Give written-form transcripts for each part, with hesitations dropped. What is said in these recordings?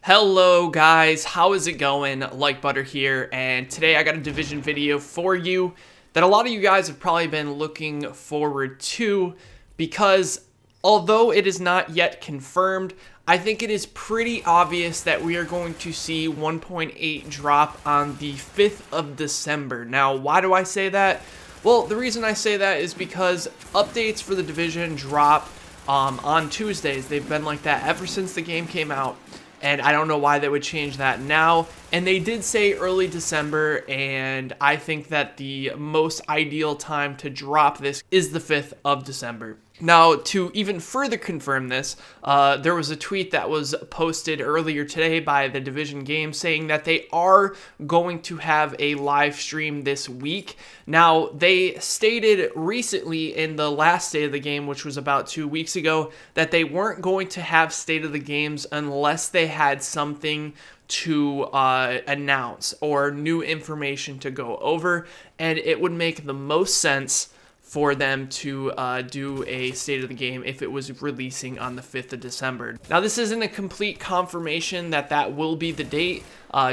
Hello guys, how is it going? Like Butter here, and today I got a Division video for you that a lot of you guys have probably been looking forward to, because although it is not yet confirmed, I think it is pretty obvious that we are going to see 1.8 drop on the 5th of December. Now, why do I say that? Well, the reason I say that is because updates for the Division drop on Tuesdays. They've been like that ever since the game came out. And I don't know why they would change that now. And they did say early December, and I think that the most ideal time to drop this is the 5th of December. Now, to even further confirm this, there was a tweet that was posted earlier today by the Division game saying that they are going to have a live stream this week. Now, they stated recently in the last State of the Game, which was about 2 weeks ago, that they weren't going to have State of the Games unless they had something to announce or new information to go over, and it would make the most sense for them to do a State of the Game if it was releasing on the 5th of December. Now, this isn't a complete confirmation that that will be the date.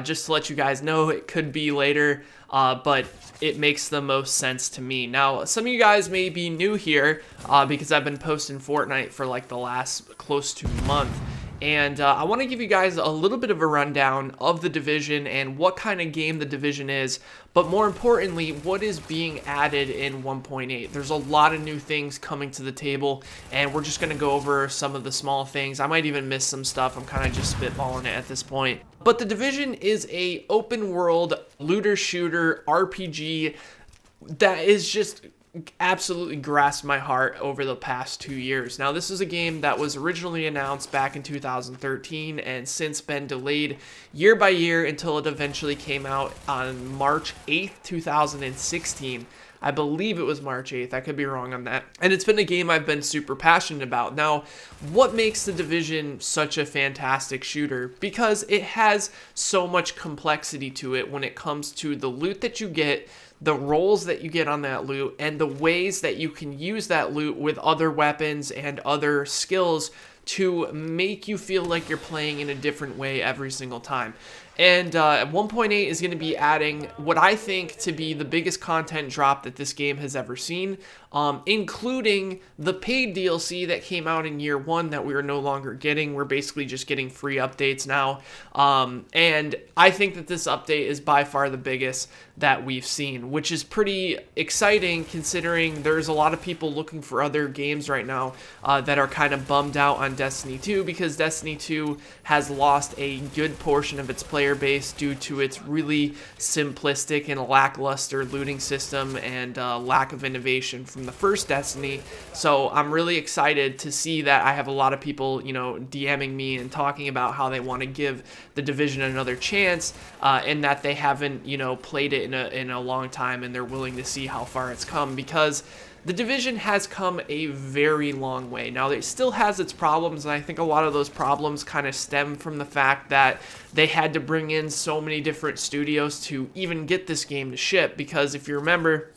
Just to let you guys know, it could be later, but it makes the most sense to me. Now, some of you guys may be new here because I've been posting Fortnite for like the last close to a month. And I want to give you guys a little bit of a rundown of the Division and what kind of game the Division is, but more importantly, what is being added in 1.8. There's a lot of new things coming to the table, and we're just going to go over some of the small things. I might even miss some stuff. I'm kind of just spitballing it at this point. But the Division is a open world looter shooter RPG that is just absolutely grasped my heart over the past 2 years. Now, this is a game that was originally announced back in 2013 and since been delayed year by year until it eventually came out on March 8th, 2016. I believe it was March 8th. I could be wrong on that. And it's been a game I've been super passionate about. Now, what makes the Division such a fantastic shooter? Because it has so much complexity to it when it comes to the loot that you get, the roles that you get on that loot, and the ways that you can use that loot with other weapons and other skills to make you feel like you're playing in a different way every single time. And 1.8 is going to be adding what I think to be the biggest content drop that this game has ever seen, including the paid DLC that came out in year one that we are no longer getting. We're basically just getting free updates now. And I think that this update is by far the biggest that we've seen, which is pretty exciting considering there's a lot of people looking for other games right now that are kind of bummed out on Destiny 2 because Destiny 2 has lost a good portion of its player base due to its really simplistic and lackluster looting system and lack of innovation from the first Destiny. So I'm really excited to see that I have a lot of people, you know, DMing me and talking about how they want to give the Division another chance, and that they haven't, you know, played it in a long time, and they're willing to see how far it's come, because the Division has come a very long way. Now, it still has its problems, and I think a lot of those problems kind of stem from the fact that they had to bring in so many different studios to even get this game to ship, because if you remember,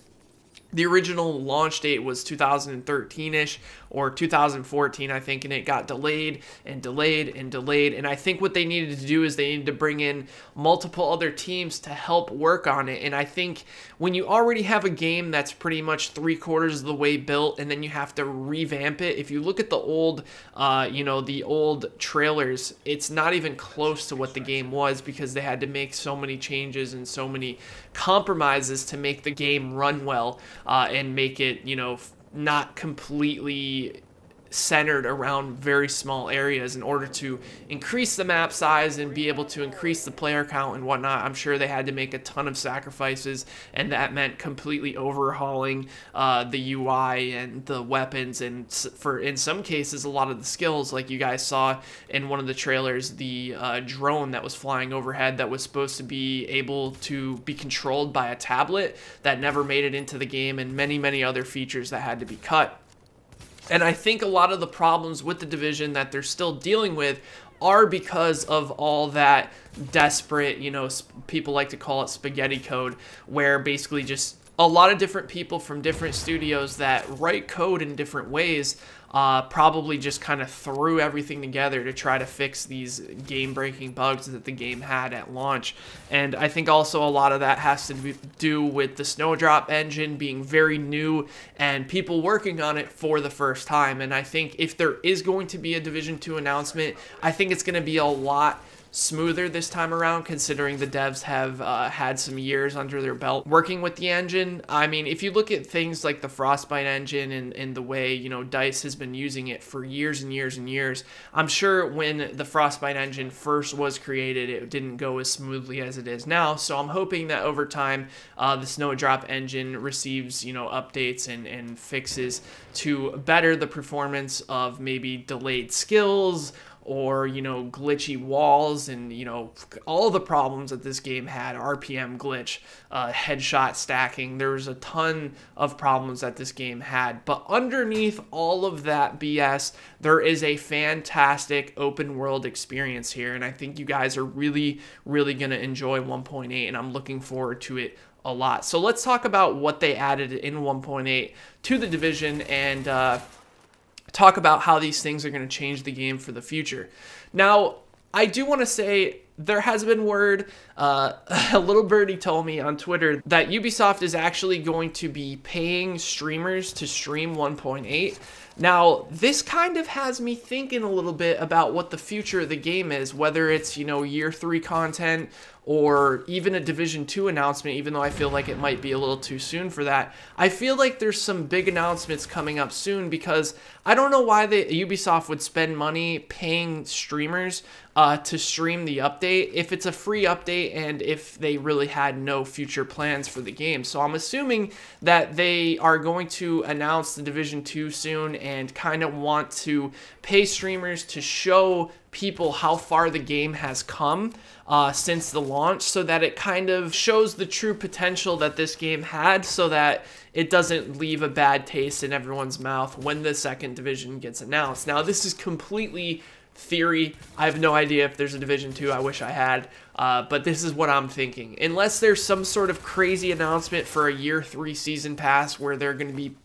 the original launch date was 2013-ish or 2014, I think, and it got delayed and delayed and delayed. And I think what they needed to do is they needed to bring in multiple other teams to help work on it. And I think when you already have a game that's pretty much 3/4 of the way built, and then you have to revamp it, if you look at the old, you know, the old trailers, it's not even close to what the game was because they had to make so many changes and so many compromises to make the game run well. And make it, you know, not completely centered around very small areas in order to increase the map size and be able to increase the player count and whatnot. I'm sure they had to make a ton of sacrifices, and that meant completely overhauling the UI and the weapons, and for in some cases a lot of the skills, like you guys saw in one of the trailers, the drone that was flying overhead that was supposed to be able to be controlled by a tablet that never made it into the game, and many other features that had to be cut. And I think a lot of the problems with the Division that they're still dealing with are because of all that desperate, you know, people like to call it spaghetti code, where basically just a lot of different people from different studios that write code in different ways probably just kind of threw everything together to try to fix these game-breaking bugs that the game had at launch. And I think also a lot of that has to do with the Snowdrop engine being very new and people working on it for the first time. And I think if there is going to be a Division 2 announcement, I think it's going to be a lot smoother this time around, considering the devs have had some years under their belt working with the engine. I mean, if you look at things like the Frostbite engine and the way, you know, DICE has been using it for years and years and years, I'm sure when the Frostbite engine first was created, it didn't go as smoothly as it is now. So I'm hoping that over time, the Snowdrop engine receives, you know, updates and fixes to better the performance of maybe delayed skills, or, you know, glitchy walls, and, you know, all the problems that this game had, RPM glitch, headshot stacking. There was a ton of problems that this game had, but underneath all of that BS, there is a fantastic open world experience here, and I think you guys are really, really going to enjoy 1.8, and I'm looking forward to it a lot. So let's talk about what they added in 1.8 to the Division, and talk about how these things are going to change the game for the future. Now, I do want to say there has been word, a little birdie told me on Twitter that Ubisoft is actually going to be paying streamers to stream 1.8. Now, this kind of has me thinking a little bit about what the future of the game is, whether it's, you know, year 3 content or even a Division 2 announcement, even though I feel like it might be a little too soon for that. I feel like there's some big announcements coming up soon, because I don't know why Ubisoft would spend money paying streamers to stream the update if it's a free update and if they really had no future plans for the game. So I'm assuming that they are going to announce the Division 2 soon and kind of want to pay streamers to show people how far the game has come since the launch, so that it kind of shows the true potential that this game had, so that it doesn't leave a bad taste in everyone's mouth when the second Division gets announced. Now, this is completely theory. I have no idea if there's a Division 2. I wish I had, but this is what I'm thinking. Unless there's some sort of crazy announcement for a year 3 season pass where they're going to be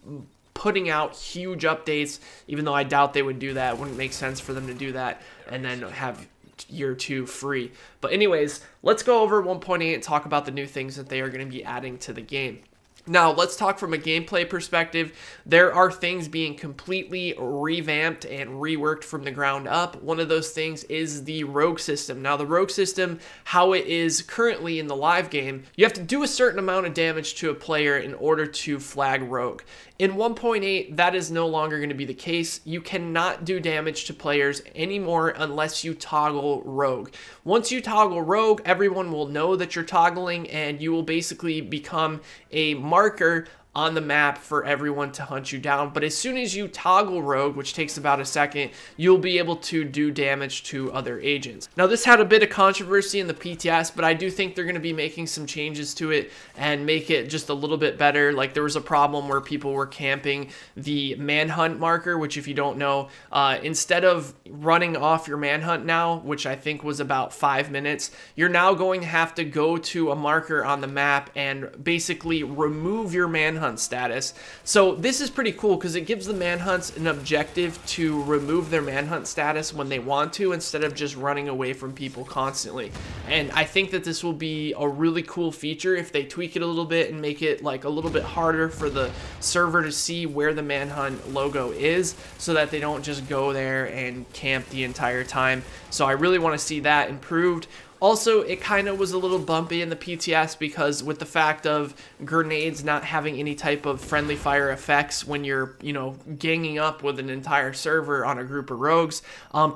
putting out huge updates, even though I doubt they would do that. It wouldn't make sense for them to do that and then have year 2 free. But anyways, let's go over 1.8 and talk about the new things that they are going to be adding to the game. Now, let's talk from a gameplay perspective. There are things being completely revamped and reworked from the ground up. One of those things is the rogue system. Now, the rogue system, how it is currently in the live game, you have to do a certain amount of damage to a player in order to flag rogue. In 1.8, that is no longer going to be the case. You cannot do damage to players anymore unless you toggle rogue. Once you toggle rogue, everyone will know that you're toggling, and you will basically become a marker on the map for everyone to hunt you down. But as soon as you toggle rogue, which takes about a second, you'll be able to do damage to other agents. Now, this had a bit of controversy in the PTS, but I do think they're going to be making some changes to it and make it just a little bit better. Like, there was a problem where people were camping the Manhunt marker, which, if you don't know, instead of running off your Manhunt now, which I think was about 5 minutes, you're now going to have to go to a marker on the map and basically remove your Manhunt status. So this is pretty cool because it gives the Manhunts an objective to remove their Manhunt status when they want to, instead of just running away from people constantly. And I think that this will be a really cool feature if they tweak it a little bit and make it like a little bit harder for the server to see where the Manhunt logo is, so that they don't just go there and camp the entire time. So I really want to see that improved. Also, it kind of was a little bumpy in the PTS because with the fact of grenades not having any type of friendly fire effects when you're, you know, ganging up with an entire server on a group of rogues,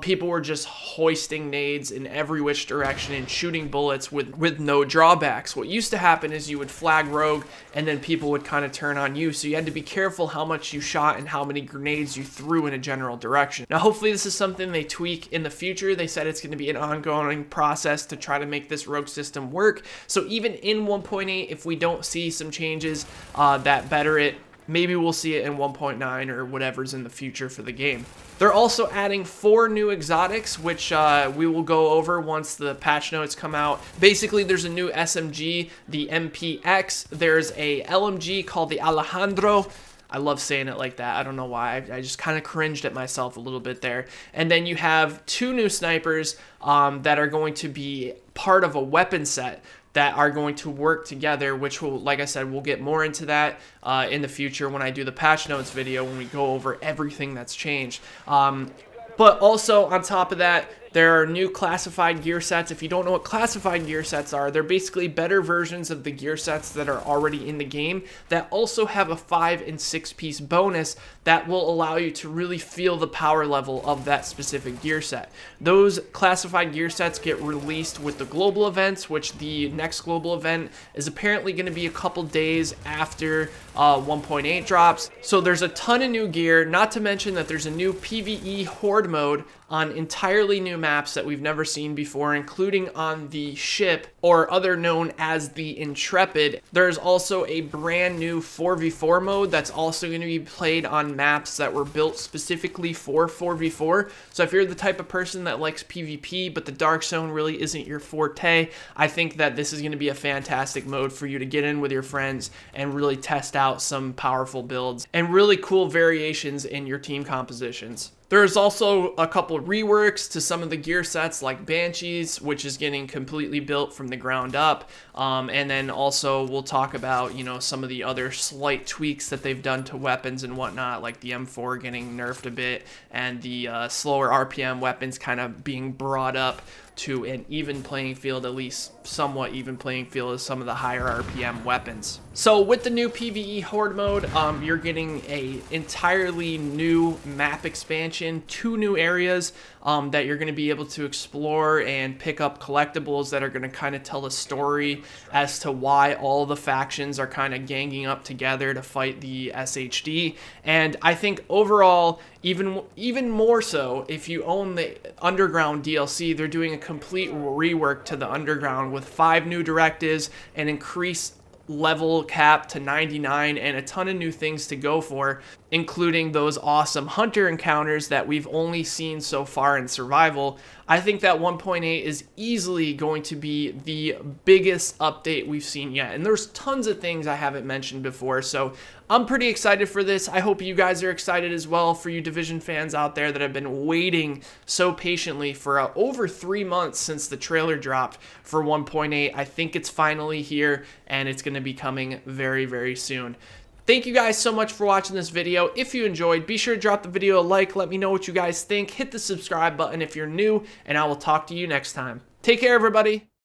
people were just hoisting nades in every which direction and shooting bullets with no drawbacks. What used to happen is you would flag rogue and then people would kind of turn on you, so you had to be careful how much you shot and how many grenades you threw in a general direction. Now, hopefully this is something they tweak in the future. They said it's going to be an ongoing process to try to make this rogue system work. So even in 1.8, if we don't see some changes that better it, Maybe we'll see it in 1.9 or whatever's in the future for the game. They're also adding 4 new exotics, which we will go over once the patch notes come out. Basically, there's a new SMG, the MPX. There's a LMG called the Alejandro. I love saying it like that. I don't know why. I just kind of cringed at myself a little bit there. And then you have 2 new snipers that are going to be part of a weapon set that are going to work together, which will, like I said, we'll get more into that in the future when I do the patch notes video, when we go over everything that's changed. But also, on top of that, there are new classified gear sets. If you don't know what classified gear sets are, they're basically better versions of the gear sets that are already in the game that also have a 5 and 6 piece bonus that will allow you to really feel the power level of that specific gear set. Those classified gear sets get released with the global events, which the next global event is apparently going to be a couple days after 1.8 drops. So there's a ton of new gear, not to mention that there's a new PvE horde mode on entirely new maps that we've never seen before, including on the ship, or other known as the Intrepid. There's also a brand new 4v4 mode that's also going to be played on maps that were built specifically for 4v4. So if you're the type of person that likes PvP, but the Dark Zone really isn't your forte, I think that this is going to be a fantastic mode for you to get in with your friends and really test out some powerful builds and really cool variations in your team compositions. There's also a couple reworks to some of the gear sets like Banshees, which is getting completely built from the ground up. And then also we'll talk about, you know, some of the other slight tweaks that they've done to weapons and whatnot, like the M4 getting nerfed a bit and the slower RPM weapons kind of being brought up to an even playing field, at least somewhat even playing field as some of the higher RPM weapons. So with the new PvE horde mode, you're getting a entirely new map expansion, 2 new areas that you're going to be able to explore and pick up collectibles that are going to kind of tell a story as to why all the factions are kind of ganging up together to fight the SHD. And I think overall, even more so, if you own the Underground DLC, they're doing a complete rework to the Underground with 5 new directives and increased level cap to 99 and a ton of new things to go for, including those awesome hunter encounters that we've only seen so far in survival. I think that 1.8 is easily going to be the biggest update we've seen yet, and there's tons of things I haven't mentioned before, so I'm pretty excited for this. I hope you guys are excited as well, for you Division fans out there that have been waiting so patiently for over 3 months since the trailer dropped for 1.8. I think it's finally here, and it's going to be coming very, very soon. Thank you guys so much for watching this video. If you enjoyed, be sure to drop the video a like. Let me know what you guys think. Hit the subscribe button if you're new, and I will talk to you next time. Take care, everybody.